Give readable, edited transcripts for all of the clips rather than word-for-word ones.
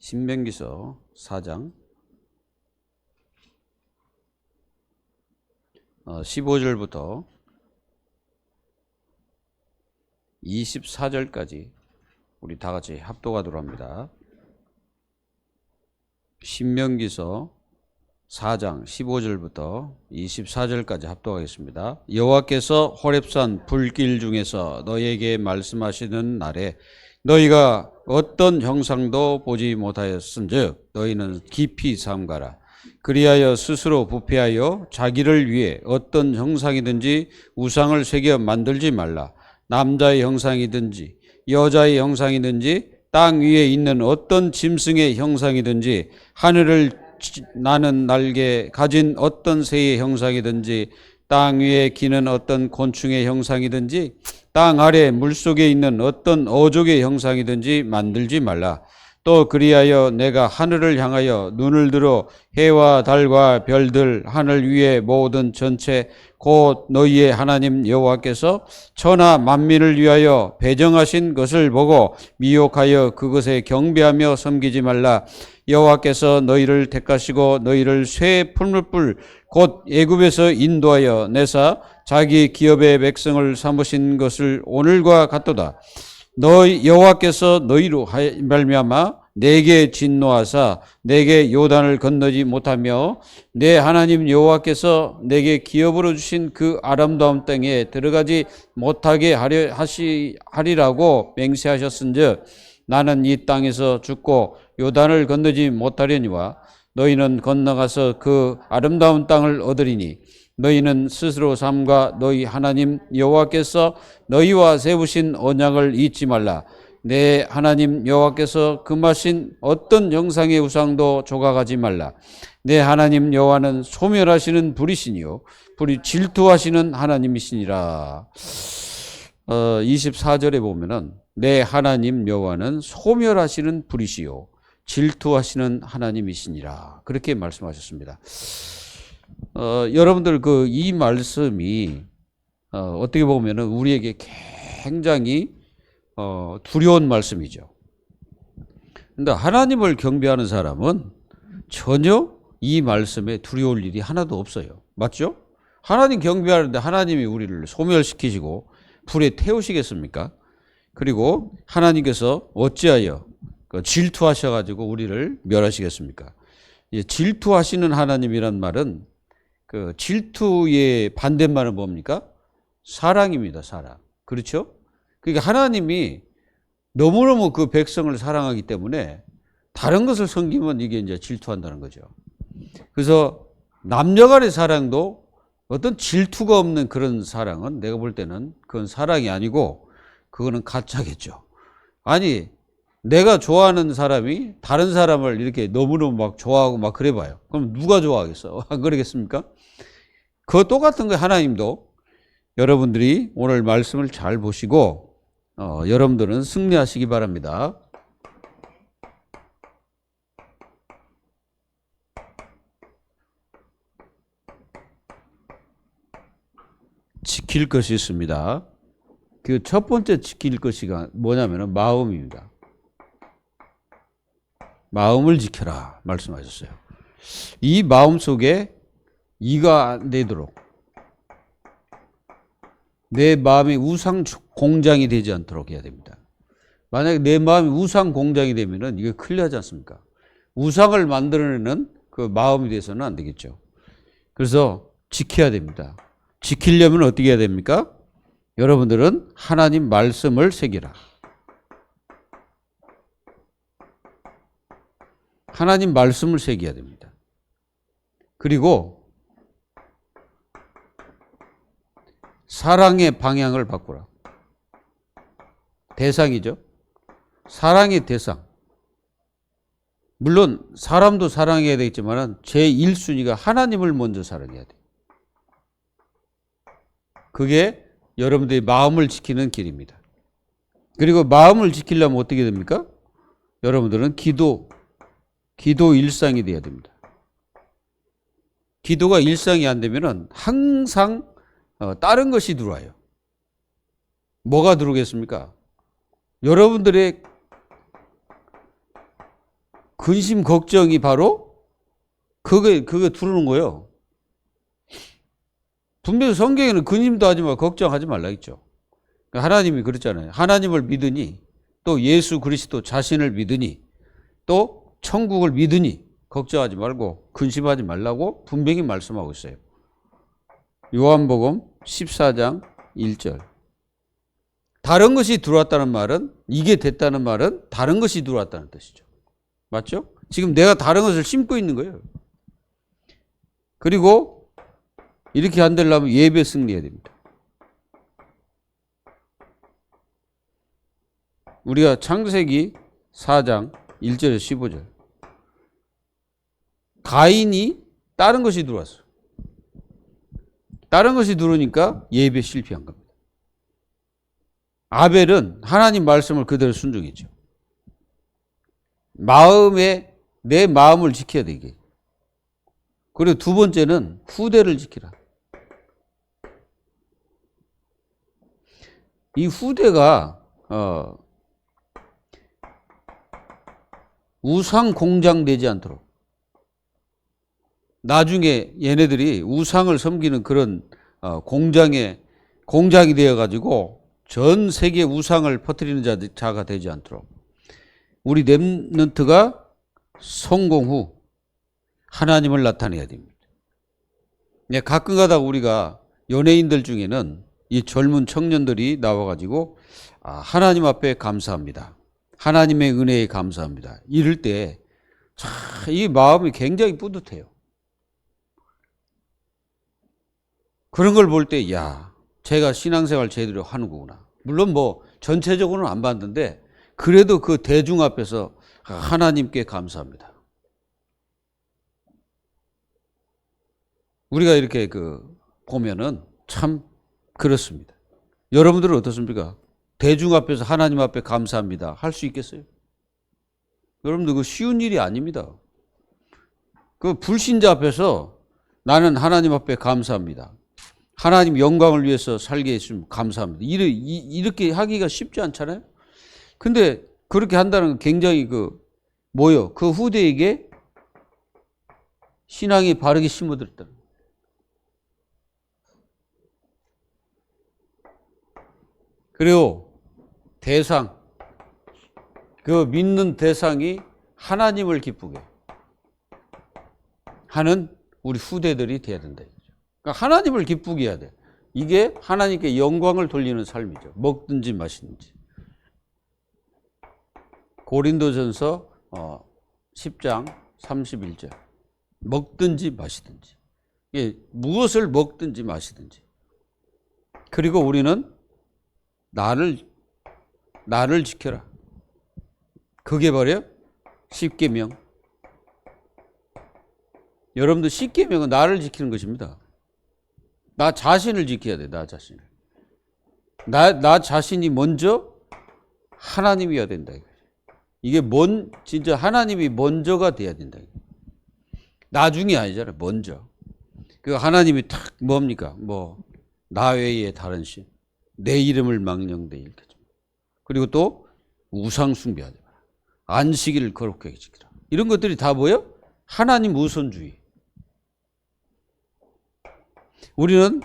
신명기서 4장 15절부터 24절까지 우리 다 같이 합독하도록 합니다. 신명기서 4장 15절부터 24절까지 합독하겠습니다. 여호와께서 호렙산 불길 중에서 너희에게 말씀하시는 날에 너희가 어떤 형상도 보지 못하였은즉 너희는 깊이 삼가라. 그리하여 스스로 부패하여 자기를 위해 어떤 형상이든지 우상을 새겨 만들지 말라. 남자의 형상이든지 여자의 형상이든지 땅 위에 있는 어떤 짐승의 형상이든지 하늘을 나는 날개 가진 어떤 새의 형상이든지 땅 위에 기는 어떤 곤충의 형상이든지 땅 아래 물속에 있는 어떤 어족의 형상이든지 만들지 말라. 또 그리하여 내가 하늘을 향하여 눈을 들어 해와 달과 별들 하늘 위에 모든 전체 곧 너희의 하나님 여호와께서 천하 만민을 위하여 배정하신 것을 보고 미혹하여 그것에 경배하며 섬기지 말라. 여호와께서 너희를 택하시고 너희를 쇠 풀물불 곧 애굽에서 인도하여 내사 자기 기업의 백성을 삼으신 것을 오늘과 같도다. 너희 여호와께서 너희로 말미암아 내게 진노하사 내게 요단을 건너지 못하며 내 하나님 여호와께서 내게 기업으로 주신 그 아름다운 땅에 들어가지 못하게 하리라고 맹세하셨은즉 나는 이 땅에서 죽고 요단을 건너지 못하려니와 너희는 건너가서 그 아름다운 땅을 얻으리니 너희는 스스로 삼가 너희 하나님 여호와께서 너희와 세우신 언약을 잊지 말라. 내 하나님 여호와께서 금하신 어떤 형상의 우상도 조각하지 말라. 내 하나님 여호와는 소멸하시는 불이시니요 불이 질투하시는 하나님이시니라. 24절에 보면은 내 하나님 여호와는 소멸하시는 불이시요 질투하시는 하나님이시니라 그렇게 말씀하셨습니다. 여러분들 이 말씀이 어떻게 보면은 우리에게 굉장히 두려운 말씀이죠. 근데 하나님을 경배하는 사람은 전혀 이 말씀에 두려울 일이 하나도 없어요. 맞죠? 하나님 경배하는데 하나님이 우리를 소멸시키시고 불에 태우시겠습니까? 그리고 하나님께서 어찌하여 질투하셔가지고 우리를 멸하시겠습니까? 질투하시는 하나님이란 말은 질투의 반대말은 뭡니까? 사랑입니다. 사랑. 그렇죠? 그러니까 하나님이 너무너무 그 백성을 사랑하기 때문에 다른 것을 섬기면 이게 이제 질투한다는 거죠. 그래서 남녀 간의 사랑도 어떤 질투가 없는 그런 사랑은 내가 볼 때는 그건 사랑이 아니고 그거는 가짜겠죠. 아니 내가 좋아하는 사람이 다른 사람을 이렇게 너무너무 막 좋아하고 막 그래 봐요. 그럼 누가 좋아하겠어? 안 그러겠습니까? 그거 똑같은 거예요. 하나님도. 여러분들이 오늘 말씀을 잘 보시고 여러분들은 승리하시기 바랍니다. 지킬 것이 있습니다. 그 첫 번째 지킬 것이 뭐냐면 마음입니다. 마음을 지켜라 말씀하셨어요. 이 마음 속에 이가 안 되도록 내 마음이 우상 공장이 되지 않도록 해야 됩니다. 만약에 내 마음이 우상 공장이 되면은 이게 큰일 나지 않습니까? 우상을 만들어내는 그 마음이 돼서는 안 되겠죠. 그래서 지켜야 됩니다. 지키려면 어떻게 해야 됩니까? 여러분들은 하나님 말씀을 새기라. 하나님 말씀을 새겨야 됩니다. 그리고 사랑의 방향을 바꾸라. 대상이죠. 사랑의 대상. 물론 사람도 사랑해야 되겠지만 제1순위가 하나님을 먼저 사랑해야 돼요. 그게 여러분들의 마음을 지키는 길입니다. 그리고 마음을 지키려면 어떻게 됩니까? 여러분들은 기도 일상이 돼야 됩니다. 기도가 일상이 안 되면은 항상 다른 것이 들어와요. 뭐가 들어오겠습니까? 여러분들의 근심 걱정이 바로 그게 두르는 거예요. 분명히 성경에는 근심도 하지 말고 걱정하지 말라 했죠. 하나님이 그랬잖아요. 하나님을 믿으니 또 예수 그리스도 자신을 믿으니 또 천국을 믿으니 걱정하지 말고 근심하지 말라고 분명히 말씀하고 있어요. 요한복음 14장 1절. 다른 것이 들어왔다는 말은, 이게 됐다는 말은 다른 것이 들어왔다는 뜻이죠. 맞죠? 지금 내가 다른 것을 심고 있는 거예요. 그리고 이렇게 안 되려면 예배 승리해야 됩니다. 우리가 창세기 4장 1절에서 15절. 가인이 다른 것이 들어왔어. 다른 것이 들어오니까 예배 실패한 겁니다. 아벨은 하나님 말씀을 그대로 순종했죠. 내 마음을 지켜야 돼, 이게. 그리고 두 번째는 후대를 지키라. 이 후대가 우상 공장 되지 않도록, 나중에 얘네들이 우상을 섬기는 그런 공장이 되어가지고 전 세계 우상을 퍼뜨리는 자가 되지 않도록 우리 렘넌트가 성공 후 하나님을 나타내야 됩니다. 가끔 가다가 우리가 연예인들 중에는 이 젊은 청년들이 나와가지고 하나님 앞에 감사합니다. 하나님의 은혜에 감사합니다. 이럴 때 이 마음이 굉장히 뿌듯해요. 그런 걸 볼 때 제가 신앙생활 제대로 하는 거구나. 물론 뭐 전체적으로는 안 봤는데 그래도 그 대중 앞에서 하나님께 감사합니다. 우리가 이렇게 보면은 참 그렇습니다. 여러분들은 어떻습니까? 대중 앞에서 하나님 앞에 감사합니다. 할 수 있겠어요? 여러분들 쉬운 일이 아닙니다. 불신자 앞에서 나는 하나님 앞에 감사합니다. 하나님 영광을 위해서 살게 했으면 감사합니다. 이렇게 하기가 쉽지 않잖아요? 근데 그렇게 한다는 건 굉장히 그 후대에게 신앙이 바르게 심어들었다. 그리고 믿는 대상이 하나님을 기쁘게 하는 우리 후대들이 돼야 된다. 그러니까 하나님을 기쁘게 해야 돼. 이게 하나님께 영광을 돌리는 삶이죠. 먹든지 마시든지. 고린도전서 10장 31절. 먹든지 마시든지. 무엇을 먹든지 마시든지. 그리고 우리는 나를 지켜라. 그게 바로 십계명. 여러분들 십계명은 나를 지키는 것입니다. 나 자신을 지켜야 돼. 나 자신을. 나 자신이 먼저 하나님이어야 된다. 이게 진짜 하나님이 먼저가 돼야 된다. 나중이 아니잖아요. 먼저. 하나님이 탁 뭡니까? 나 외에 다른 신, 내 이름을 망령되이 일깨죠. 그리고 또 우상 숭배하지 마라. 안식일을 거룩하게 지키라. 이런 것들이 다 뭐예요? 하나님 우선주의. 우리는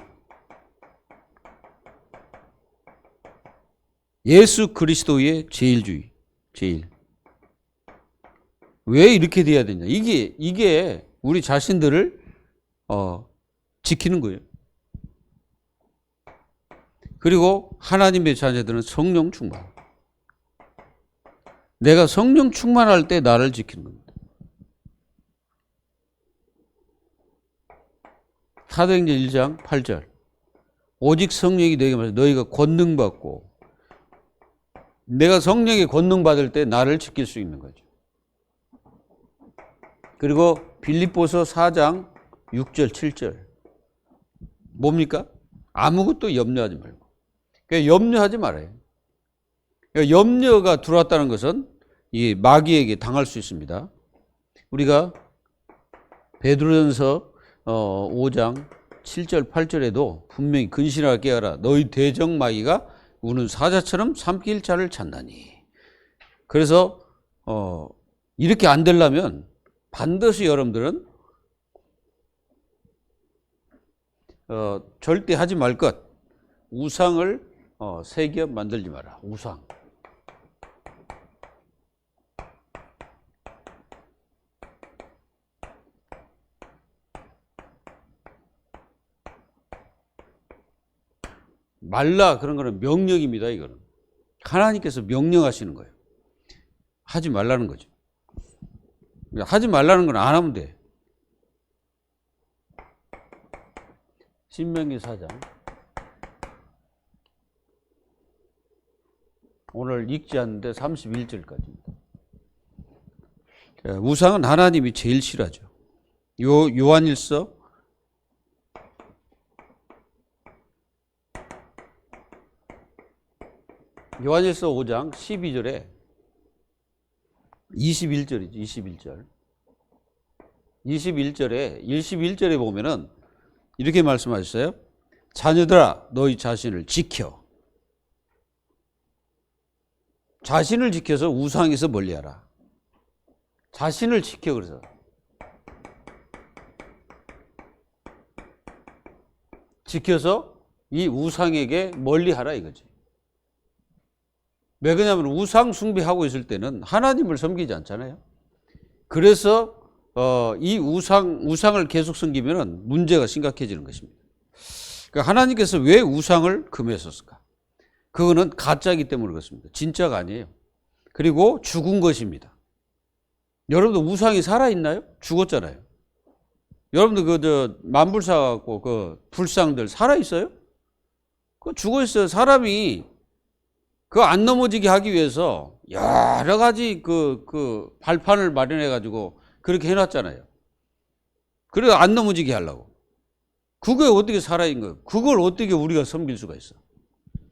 예수 그리스도의 제일주의. 왜 이렇게 돼야 되냐? 이게 우리 자신들을 지키는 거예요. 그리고 하나님의 자녀들은 성령 충만. 내가 성령 충만할 때 나를 지키는 겁니다. 사도행전 1장 8절. 오직 성령이 너희에게 말하사 너희가 권능 받고, 내가 성령의 권능 받을 때 나를 지킬 수 있는 거죠. 그리고 빌립보서 4장 6절 7절. 뭡니까? 아무것도 염려하지 말고. 그러니까 염려하지 말아요. 그러니까 염려가 들어왔다는 것은 이 마귀에게 당할 수 있습니다. 우리가 베드로전서 5장 7절 8절에도 분명히 근신하라 깨어라 너희 대적 마귀가 우는 사자처럼 삼킬 자를 찾나니. 그래서 이렇게 안 되려면 반드시 여러분들은 절대 하지 말 것. 우상을 새겨 만들지 마라. 우상. 말라 그런 거는 명령입니다. 이거는 하나님께서 명령하시는 거예요. 하지 말라는 거죠. 하지 말라는 건 안 하면 돼. 신명기 4장. 오늘 읽지 않는데 31절까지입니다. 우상은 하나님이 제일 싫어하죠. 요한일서 5장 12절에 21절이죠. 21절에 보면은 이렇게 말씀하셨어요. 자녀들아 너희 자신을 지켜. 자신을 지켜서 우상에서 멀리하라. 자신을 지켜. 그래서 지켜서 이 우상에게 멀리하라 이거지. 왜 그러냐면 우상 숭배하고 있을 때는 하나님을 섬기지 않잖아요. 그래서 이 우상을 계속 섬기면 문제가 심각해지는 것입니다. 그러니까 하나님께서 왜 우상을 금했었을까? 그거는 가짜이기 때문에 그렇습니다. 진짜가 아니에요. 그리고 죽은 것입니다. 여러분들 우상이 살아있나요? 죽었잖아요. 여러분들 만불사 갖고 그 불상들 살아있어요? 그 죽어있어요. 사람이 그 안 넘어지게 하기 위해서 여러 가지 그 발판을 마련해 가지고 그렇게 해놨잖아요. 그래서 안 넘어지게 하려고. 그게 어떻게 살아있는 거예요? 그걸 어떻게 우리가 섬길 수가 있어?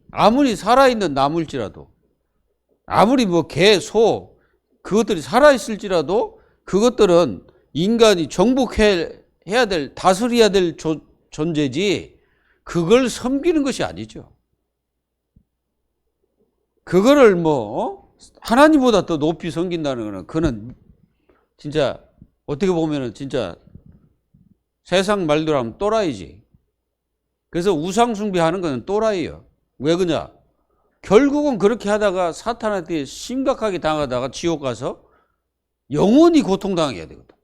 아무리 살아있는 나물지라도, 아무리 뭐 개, 소, 그것들이 살아있을지라도 그것들은 인간이 정복해야 될, 다스려야 될 존재지 그걸 섬기는 것이 아니죠. 그거를 하나님보다 더 높이 섬긴다는 거는 그는 진짜 어떻게 보면은 진짜 세상 말대로 하면 또라이지. 그래서 우상 숭배하는 거는 또라이예요. 왜 그러냐? 결국은 그렇게 하다가 사탄한테 심각하게 당하다가 지옥 가서 영원히 고통당하게 해야 되거든.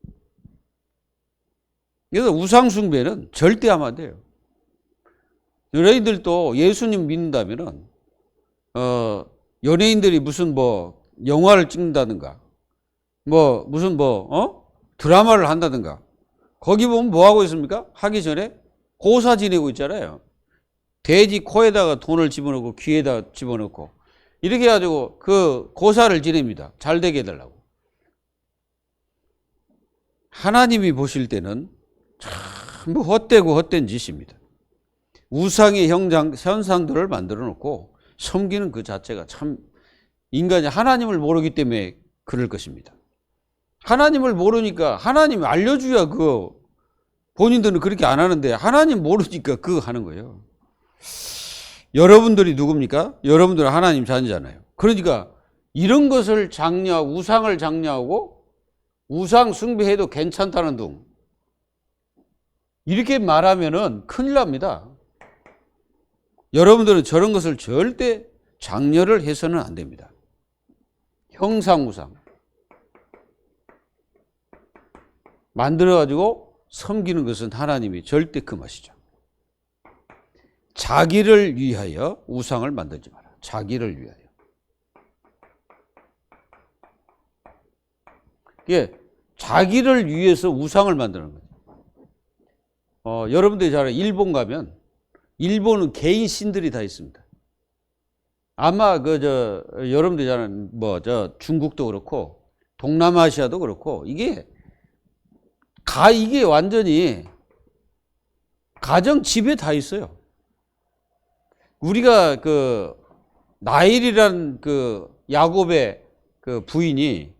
그래서 우상 숭배는 절대 하면 안 돼요. 너희들도 예수님 믿는다면은 연예인들이 무슨 영화를 찍는다든가 무슨 드라마를 한다든가 거기 보면 뭐 하고 있습니까? 하기 전에 고사 지내고 있잖아요. 돼지 코에다가 돈을 집어넣고 귀에다 집어넣고 이렇게 해가지고 그 고사를 지냅니다. 잘 되게 해달라고. 하나님이 보실 때는 전부 헛되고 헛된 짓입니다. 우상의 현상들을 만들어 놓고 섬기는 그 자체가 참 인간이 하나님을 모르기 때문에 그럴 것입니다. 하나님을 모르니까 하나님 알려줘야 본인들은 그렇게 안 하는데 하나님 모르니까 그거 하는 거예요. 여러분들이 누굽니까? 여러분들은 하나님 자녀잖아요. 그러니까 이런 것을 장려하고 우상을 장려하고 우상 숭배해도 괜찮다는 둥 이렇게 말하면은 큰일 납니다. 여러분들은 저런 것을 절대 장려를 해서는 안 됩니다. 형상우상 만들어가지고 섬기는 것은 하나님이 절대 금하시죠. 자기를 위하여 우상을 만들지 마라. 자기를 위하여. 이게 자기를 위해서 우상을 만드는 거죠. 여러분들이 잘 알아요. 일본 가면 일본은 개인 신들이 다 있습니다. 아마 여러분들이 잘 아는 중국도 그렇고 동남아시아도 그렇고 이게 완전히 가정 집에 다 있어요. 우리가 나일이라는 야곱의 부인이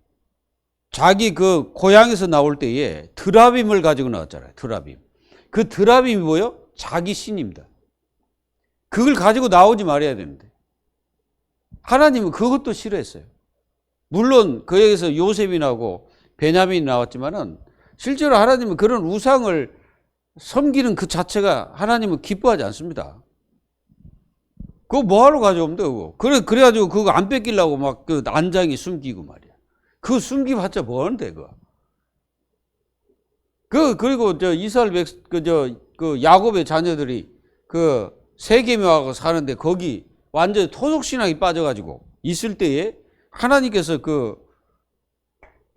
자기 고향에서 나올 때에 드라빔을 가지고 나왔잖아요. 드라빔. 그 드라빔이 뭐예요? 자기 신입니다. 그걸 가지고 나오지 말아야 되는데 하나님은 그것도 싫어했어요. 물론 그 얘기에서 요셉이 나오고 베냐민이 나왔지만은 실제로 하나님은 그런 우상을 섬기는 그 자체가 하나님은 기뻐하지 않습니다. 그거 뭐하러 가져오면 돼, 그거. 그래가지고 그거 안 뺏기려고 막 그 안장이 숨기고 말이야. 그거 숨기봤자 뭐 하는데, 그거. 그리고 이스라엘 야곱의 자녀들이 그 세겜에 와서 사는데 거기 완전히 토속신앙이 빠져가지고 있을 때에 하나님께서 그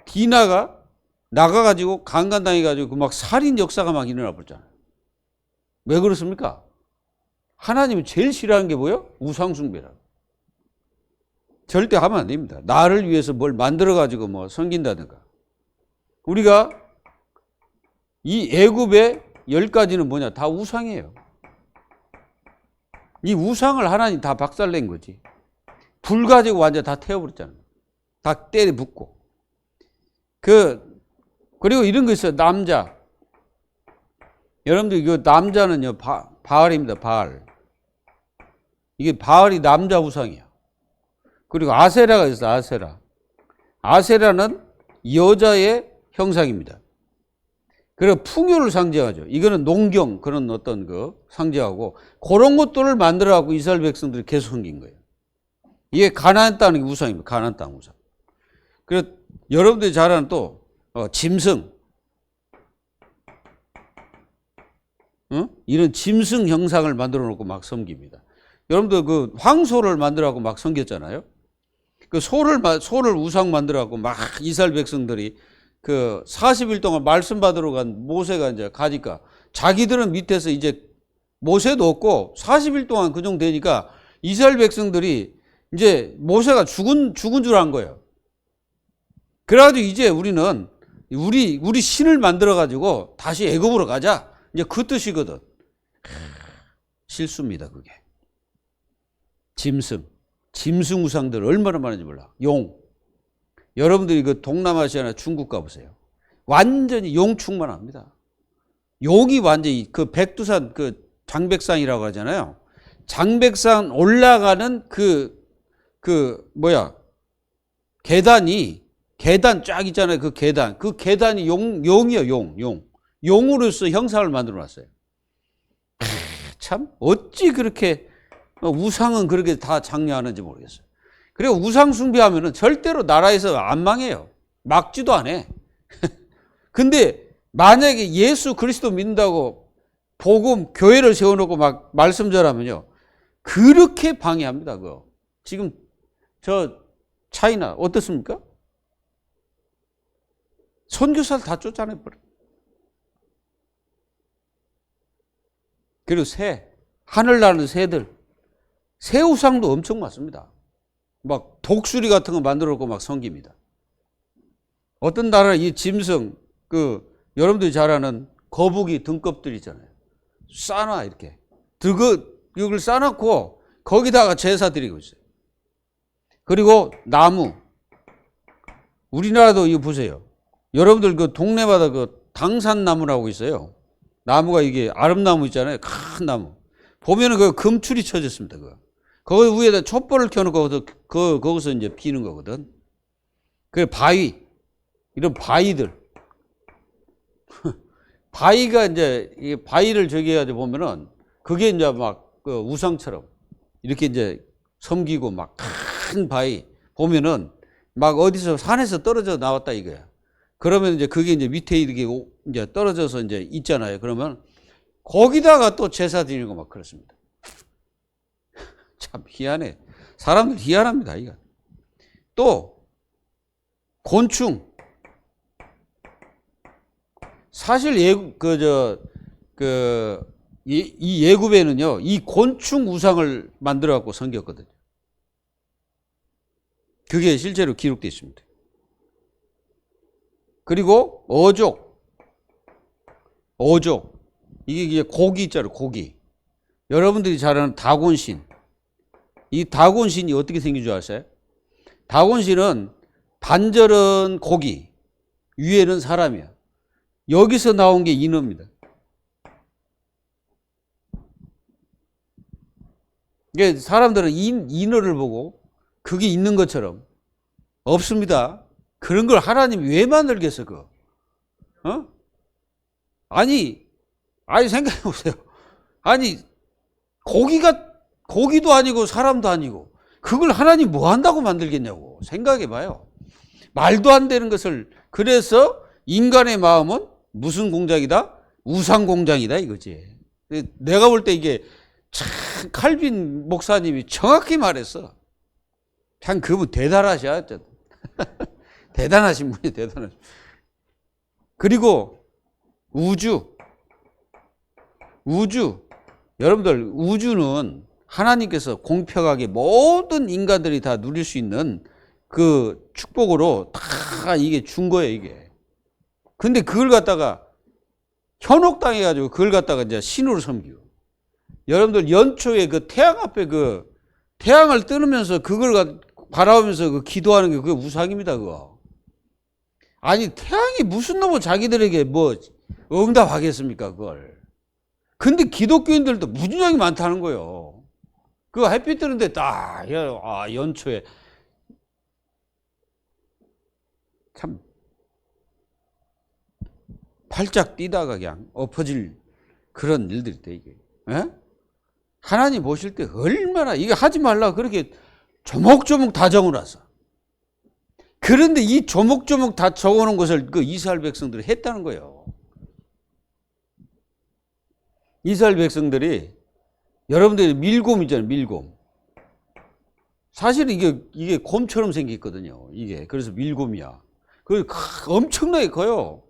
디나가 나가가지고 강간당해가지고 그 막 살인 역사가 막 일어나 버렸잖아요. 왜 그렇습니까? 하나님이 제일 싫어하는 게 뭐예요? 우상숭배라. 절대 하면 안 됩니다. 나를 위해서 뭘 만들어가지고 뭐 섬긴다든가. 우리가 이 애굽의 10가지는 뭐냐? 다 우상이에요. 이 우상을 하나님 다 박살낸 거지. 불 가지고 완전 다 태워버렸잖아요. 다 때려 붓고. 그리고 이런 거 있어요. 남자. 여러분들 이거 남자는요, 바알입니다. 바알. 이게 바알이 남자 우상이야. 그리고 아세라가 있어. 아세라. 아세라는 여자의 형상입니다. 그리고 풍요를 상징하죠. 이거는 농경 그런 어떤 그 상징하고 그런 것들을 만들어갖고 이스라엘 백성들이 계속 섬긴 거예요. 이게 가나안 땅의 우상입니다. 가나안 땅 우상. 그래서 여러분들이 잘 아는 또 짐승, 이런 짐승 형상을 만들어 놓고 막 섬깁니다. 여러분들 그 황소를 만들어갖고 막 섬겼잖아요. 그 소를 우상 만들어갖고 막 이스라엘 백성들이 그 40일 동안 말씀 받으러 간 모세가 이제 가니까 자기들은 밑에서 이제 모세도 없고 40일 동안 그 정도 되니까 이스라엘 백성들이 이제 모세가 죽은 줄 안 거예요. 그래가지고 이제 우리는 우리 신을 만들어가지고 다시 애굽으로 가자. 이제 그 뜻이거든. 실수입니다, 그게. 짐승 우상들 얼마나 많은지 몰라. 용. 여러분들이 그 동남아시아나 중국 가보세요. 완전히 용 충만합니다. 용이 완전히 그 백두산 그 장백산이라고 하잖아요. 장백산 올라가는 계단 쫙 있잖아요. 그 계단이 용이에요, 용. 용으로서 형상을 만들어 놨어요. 참, 어찌 그렇게, 우상은 그렇게 다 장려하는지 모르겠어요. 그리고 우상 숭배하면은 절대로 나라에서 안 망해요. 막지도 않아. 근데 만약에 예수 그리스도 믿는다고 복음, 교회를 세워놓고 막 말씀 전하면요. 그렇게 방해합니다, 그거. 지금 차이나 어떻습니까? 선교사를 다 쫓아내버려. 그리고 하늘 나는 새들. 새 우상도 엄청 많습니다. 막 독수리 같은 거 만들어 놓고 막 섬깁니다. 어떤 나라는 이 짐승, 여러분들이 잘 아는 거북이 등껍들 있잖아요. 싸놔, 이렇게. 이걸 싸놓고 거기다가 제사 드리고 있어요. 그리고 나무. 우리나라도 이거 보세요. 여러분들 그 동네마다 그 당산나무라고 있어요. 나무가 이게 아름나무 있잖아요. 큰 나무. 보면은 그 금출이 쳐졌습니다. 거기 위에다 촛불을 켜놓고 거기서 이제 피는 거거든. 그 이런 바위들. 바위가 이제, 이 바위를 저기 해가지고 보면은 그게 이제 막 그 우상처럼 이렇게 이제 섬기고 막 큰 바위 보면은 막 어디서 산에서 떨어져 나왔다 이거야. 그러면 이제 그게 이제 밑에 이렇게 이제 떨어져서 이제 있잖아요. 그러면 거기다가 또 제사 드리는 거 막 그렇습니다. 참 희한해. 사람들 희한합니다, 이거. 또 곤충. 사실 이 예굽에는요, 이 곤충 우상을 만들어 갖고 섬겼거든요. 그게 실제로 기록되어 있습니다. 그리고 어족. 이게 고기 있잖아요, 고기. 여러분들이 잘 아는 다곤신. 이 다곤신이 어떻게 생긴 줄 아세요? 다곤신은 반절은 고기, 위에는 사람이야. 여기서 나온 게 인어입니다. 이게 사람들은 인어를 보고 그게 있는 것처럼 없습니다. 그런 걸 하나님이 왜 만들겠어, 그거? 어? 아니 생각해 보세요. 아니, 고기도 아니고 사람도 아니고 그걸 하나님 뭐 한다고 만들겠냐고 생각해 봐요. 말도 안 되는 것을. 그래서 인간의 마음은 무슨 공장이다? 우상 공장이다 이거지. 내가 볼 때 이게 참 칼빈 목사님이 정확히 말했어. 참 그분 대단하셔. 대단하신 분이 대단하신. 그리고 우주. 여러분들, 우주는 하나님께서 공평하게 모든 인간들이 다 누릴 수 있는 그 축복으로 다 이게 준 거예요, 이게. 근데 그걸 갖다가 현혹당해가지고 그걸 갖다가 이제 신으로 섬기고. 여러분들, 연초에 그 태양 앞에 그 태양을 뜨면서 그걸 바라보면서 그 기도하는 게 그게 우상입니다, 그거. 아니, 태양이 무슨 놈의 자기들에게 뭐 응답하겠습니까, 그걸. 근데 기독교인들도 무진장이 많다는 거예요. 그 햇빛 뜨는데 딱, 연초에. 참, 팔짝 뛰다가 그냥 엎어질 그런 일들이 돼, 이게. 에? 하나님 보실 때 얼마나, 이게 하지 말라 그렇게 조목조목 다 적어놨어. 그런데 이 조목조목 다 적어놓은 것을 그 이스라엘 백성들이 했다는 거예요. 이스라엘 백성들이, 여러분들이 밀곰이잖아요, 밀곰. 사실은 이게 곰처럼 생겼거든요, 이게. 그래서 밀곰이야. 엄청나게 커요.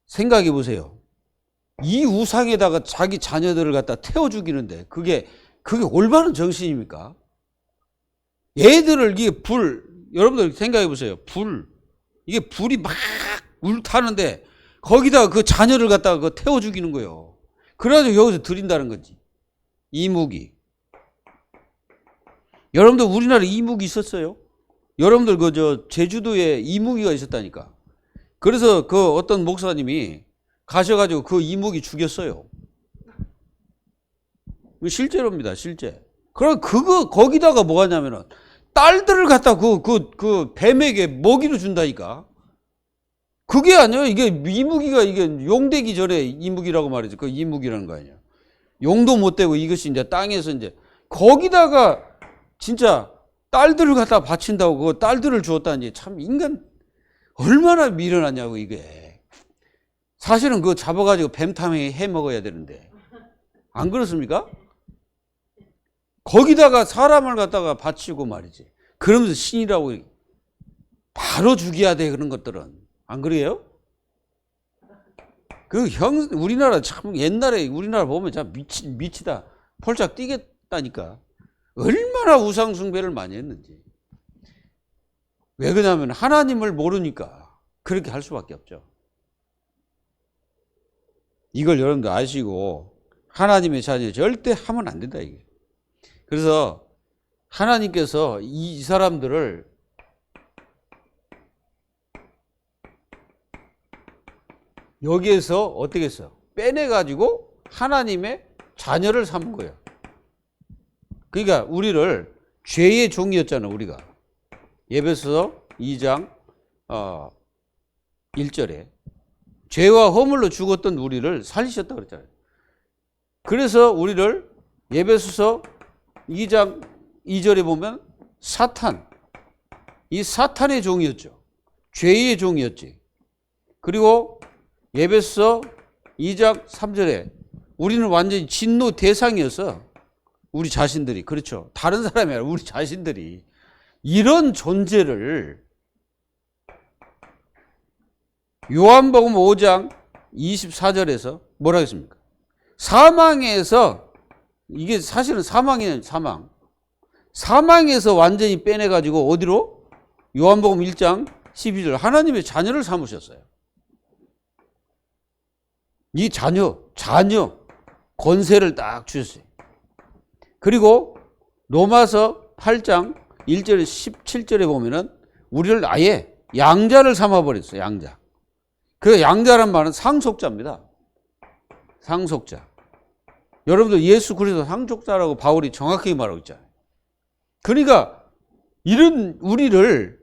생각해 보세요. 이 우상에다가 자기 자녀들을 갖다 태워 죽이는데 그게 올바른 정신입니까? 애들을, 이게 여러분들 생각해 보세요. 이게 불이 막 울타는데 거기다가 그 자녀를 갖다가 그 태워 죽이는 거예요. 그래가지고 여기서 드린다는 거지. 이무기. 여러분들, 우리나라에 이무기 있었어요? 여러분들 제주도에 이무기가 있었다니까. 그래서 그 어떤 목사님이 가셔가지고 그 이무기 죽였어요. 실제로입니다, 실제. 그럼 거기다가 뭐 하냐면은 딸들을 갖다 그 뱀에게 먹이로 준다니까. 그게 아니에요. 이게 이무기가, 이게 용되기 전에 이무기라고 말이죠. 그 이무기라는 거 아니에요. 용도 못 되고 이것이 이제 땅에서 이제 거기다가 진짜 딸들을 갖다 바친다고 그 딸들을 주었다니, 참 인간 얼마나 미련하냐고, 이게. 사실은 그거 잡아가지고 뱀탕에 해 먹어야 되는데. 안 그렇습니까? 거기다가 사람을 갖다가 바치고 말이지. 그러면서 신이라고 바로 죽여야 돼, 그런 것들은. 안 그래요? 우리나라 참 옛날에 우리나라 보면 참 미치다. 폴짝 뛰겠다니까. 얼마나 우상숭배를 많이 했는지. 왜 그러냐면 하나님을 모르니까 그렇게 할 수밖에 없죠. 이걸 여러분들 아시고 하나님의 자녀 절대 하면 안 된다, 이게. 그래서 하나님께서 이 사람들을 여기에서 어떻게 했어요? 빼내가지고 하나님의 자녀를 삼은 거예요. 그러니까 우리를 죄의 종이었잖아, 우리가. 에베소서 2장 1절에 죄와 허물로 죽었던 우리를 살리셨다 그랬잖아요. 그래서 우리를 에베소서 2장 2절에 보면 이 사탄의 종이었죠. 죄의 종이었지. 그리고 에베소서 2장 3절에 우리는 완전히 진노 대상이어서 우리 자신들이, 그렇죠. 다른 사람이 아니라 우리 자신들이 이런 존재를 요한복음 5장 24절에서 뭐라 했습니까? 사망에서, 이게 사실은 사망이에요, 사망. 사망에서 완전히 빼내가지고 어디로? 요한복음 1장 12절 하나님의 자녀를 삼으셨어요. 이 자녀 권세를 딱 주셨어요. 그리고 로마서 8장 1절 17절에 보면은 우리를 아예 양자를 삼아버렸어요. 양자. 그 양자란 말은 상속자입니다. 상속자. 여러분들, 예수 그리스도 상속자라고 바울이 정확하게 말하고 있잖아요. 그러니까 이런 우리를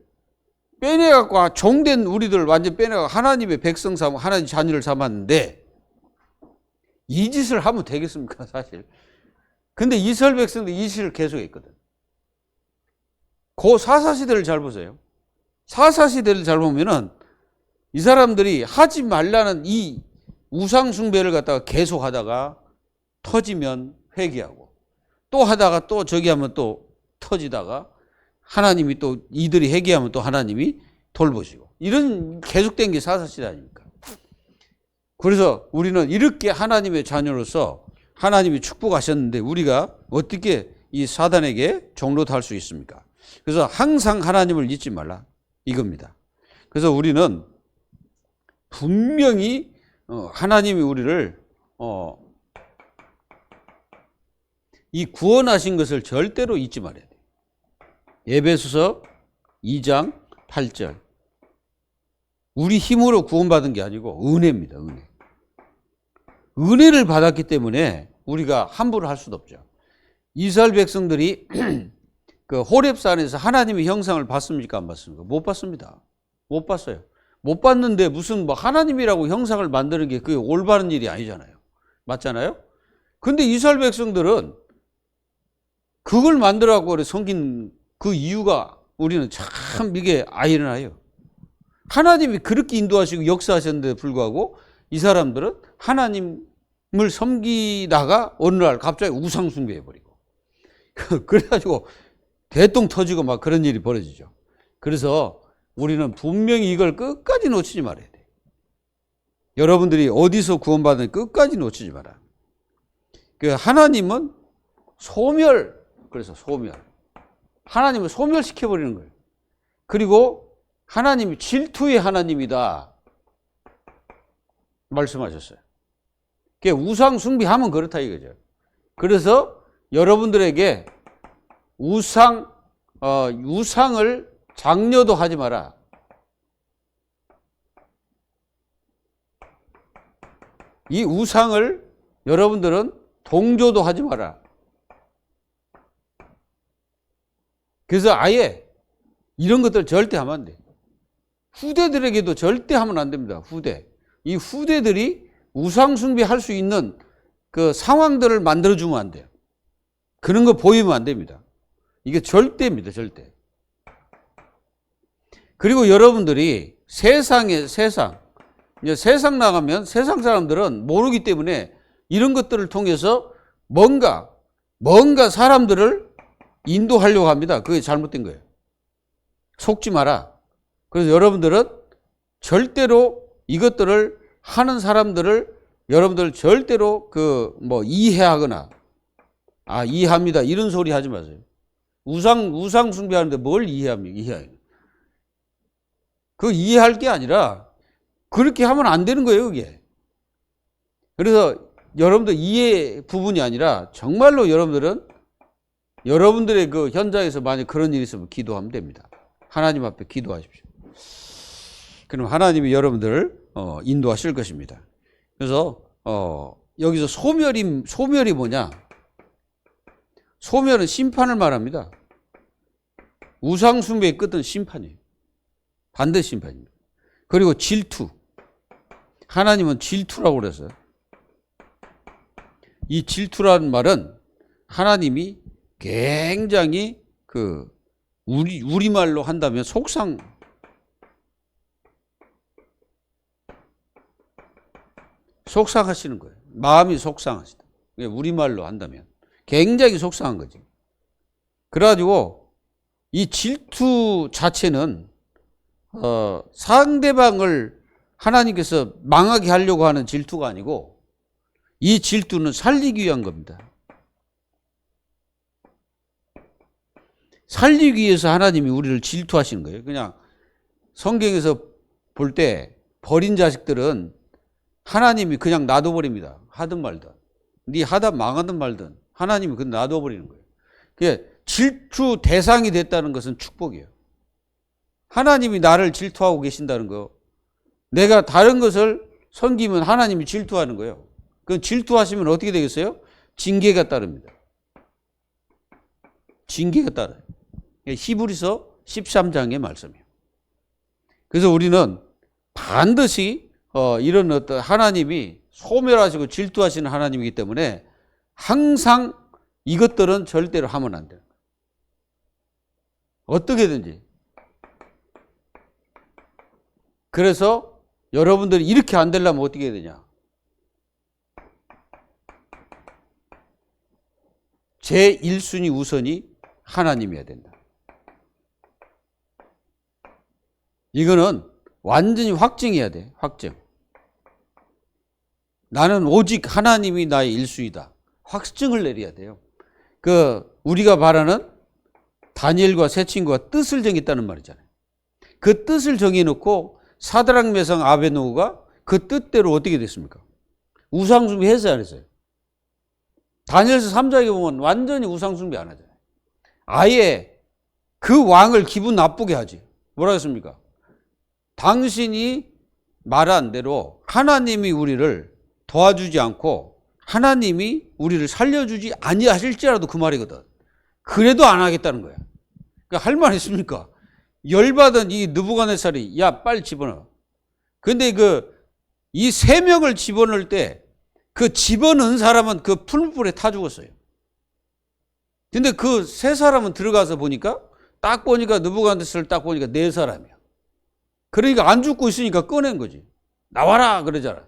빼내갖고 종된 우리들 완전 빼내갖고 하나님의 백성 삼고 하나님 자녀를 삼았는데 이 짓을 하면 되겠습니까, 사실? 근데 이스라엘 백성들 이 짓을 계속했거든. 그 사사시대를 잘 보세요. 사사시대를 잘 보면은 이 사람들이 하지 말라는 이 우상숭배를 갖다가 계속 하다가 터지면 회개하고 또 하다가 또 저기 하면 또 터지다가 하나님이 또 이들이 회개하면 또 하나님이 돌보시고 이런 계속된 게 사사시대 아닙니까? 그래서 우리는 이렇게 하나님의 자녀로서 하나님이 축복하셨는데 우리가 어떻게 이 사단에게 종로할 수 있습니까? 그래서 항상 하나님을 잊지 말라 이겁니다. 그래서 우리는 분명히 하나님이 우리를 이 구원하신 것을 절대로 잊지 말아야 돼요. 에베소서 2장 8절. 우리 힘으로 구원받은 게 아니고 은혜입니다. 은혜. 은혜를 받았기 때문에 우리가 함부로 할 수도 없죠. 이스라엘 백성들이 그 호렙산에서 하나님의 형상을 봤습니까? 안 봤습니까? 못 봤습니다. 못 봤어요. 못 봤는데 무슨 뭐 하나님이라고 형상을 만드는 게 그게 올바른 일이 아니잖아요. 맞잖아요? 근데 이스라엘 백성들은 그걸 만들라고 섬긴 그 이유가 우리는 참 이게 아이러니해요. 하나님이 그렇게 인도하시고 역사하셨는데도 불구하고 이 사람들은 하나님을 섬기다가 어느 날 갑자기 우상 숭배해버리고 그래가지고 대똥 터지고 막 그런 일이 벌어지죠. 그래서 우리는 분명히 이걸 끝까지 놓치지 말아야 돼. 여러분들이 어디서 구원받은 끝까지 놓치지 마라. 그 하나님은 그래서 소멸. 하나님을 소멸시켜버리는 거예요. 그리고 하나님이 질투의 하나님이다 말씀하셨어요. 그게 우상 숭배하면 그렇다 이거죠. 그래서 여러분들에게 우상을 장려도 하지 마라. 이 우상을 여러분들은 동조도 하지 마라. 그래서 아예 이런 것들 절대 하면 안 돼. 후대들에게도 절대 하면 안 됩니다. 이 후대들이 우상 숭배할 수 있는 그 상황들을 만들어주면 안 돼요. 그런 거 보이면 안 됩니다. 이게 절대입니다. 절대. 그리고 여러분들이 세상 나가면 세상 사람들은 모르기 때문에 이런 것들을 통해서 뭔가 사람들을 인도하려고 합니다. 그게 잘못된 거예요. 속지 마라. 그래서 여러분들은 절대로 이것들을 하는 사람들을 여러분들 절대로 이해하거나 이해합니다 이런 소리 하지 마세요. 우상 숭배하는데 뭘 이해합니까? 그 이해할 게 아니라 그렇게 하면 안 되는 거예요, 그게. 그래서 여러분들 이해 부분이 아니라 정말로 여러분들의 그 현장에서 만약 그런 일이 있으면 기도하면 됩니다. 하나님 앞에 기도하십시오. 그럼 하나님이 여러분들을 인도하실 것입니다. 그래서 여기서 소멸이 뭐냐? 소멸은 심판을 말합니다. 우상 숭배의 끝은 심판이에요. 반드시 심판입니다. 그리고 질투. 하나님은 질투라고 그랬어요. 이 질투라는 말은 하나님이 굉장히 우리말로 한다면 속상하시는 거예요. 마음이 속상하시다. 우리말로 한다면 굉장히 속상한 거지. 그래가지고 이 질투 자체는 상대방을 하나님께서 망하게 하려고 하는 질투가 아니고 이 질투는 살리기 위한 겁니다. 살리기 위해서 하나님이 우리를 질투하시는 거예요. 그냥 성경에서 볼 때 버린 자식들은 하나님이 그냥 놔둬버립니다. 하든 말든. 네 하다 망하든 말든 하나님이 그냥 놔둬버리는 거예요. 그게 질투 대상이 됐다는 것은 축복이에요. 하나님이 나를 질투하고 계신다는 거. 내가 다른 것을 섬기면 하나님이 질투하는 거예요. 그 질투하시면 어떻게 되겠어요? 징계가 따릅니다. 징계가 따라요. 히브리서 13장의 말씀이에요. 그래서 우리는 반드시 이런 어떤 하나님이 소멸하시고 질투하시는 하나님이기 때문에 항상 이것들은 절대로 하면 안 돼요. 어떻게든지. 그래서 여러분들이 이렇게 안 되려면 어떻게 해야 되냐? 제1순위 우선이 하나님이어야 된다. 이거는 완전히 확증해야 돼. 확증. 나는 오직 하나님이 나의 1순위다. 확증을 내려야 돼요. 우리가 말하는 다니엘과 세 친구가 뜻을 정했다는 말이잖아요. 그 뜻을 정해놓고 사드락 메삭 아베노고가 그 뜻대로 어떻게 됐습니까? 우상숭배 했어요, 안 했어요? 다니엘서 3장에 보면 완전히 우상숭배 안 하잖아요. 아예 그 왕을 기분 나쁘게 하지. 뭐라 했습니까? 당신이 말한 대로 하나님이 우리를 도와주지 않고 하나님이 우리를 살려주지 아니하실지라도 그 말이거든. 그래도 안 하겠다는 거야. 그러니까 할 말 있습니까? 열받은 이 느부갓네살이 야 빨리 집어넣어. 근데 이 3명을 집어넣을 때 그 집어넣은 사람은 그 풀무불에 타 죽었어요. 근데 그 3사람은 들어가서 보니까 딱 보니까 느부갓네살을 딱 보니까 4사람이야. 그러니까 안 죽고 있으니까 꺼낸 거지. 나와라 그러잖아.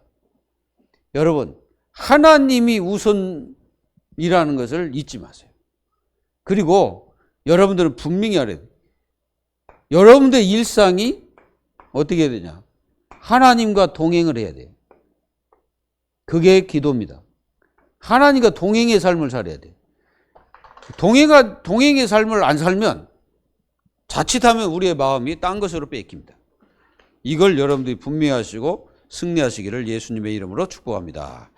여러분 하나님이 우선이라는 것을 잊지 마세요. 그리고 여러분들은 분명히 알아야 돼요. 여러분들의 일상이 어떻게 해야 되냐? 하나님과 동행을 해야 돼요. 그게 기도입니다. 하나님과 동행의 삶을 살아야 돼요. 동행의 삶을 안 살면 자칫하면 우리의 마음이 딴 것으로 뺏깁니다. 이걸 여러분들이 분명히 하시고 승리하시기를 예수님의 이름으로 축복합니다.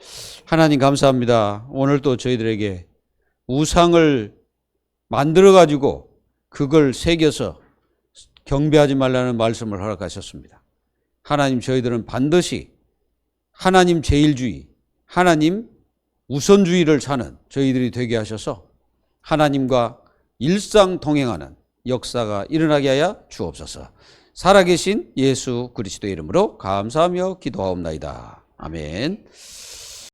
하나님 감사합니다. 오늘 또 저희들에게 우상을 만들어가지고 그걸 새겨서 경배하지 말라는 말씀을 허락하셨습니다. 하나님 저희들은 반드시 하나님 제일주의, 하나님 우선주의를 사는 저희들이 되게 하셔서 하나님과 일상 동행하는 역사가 일어나게 하여 주옵소서. 살아계신 예수 그리스도의 이름으로 감사하며 기도하옵나이다. 아멘.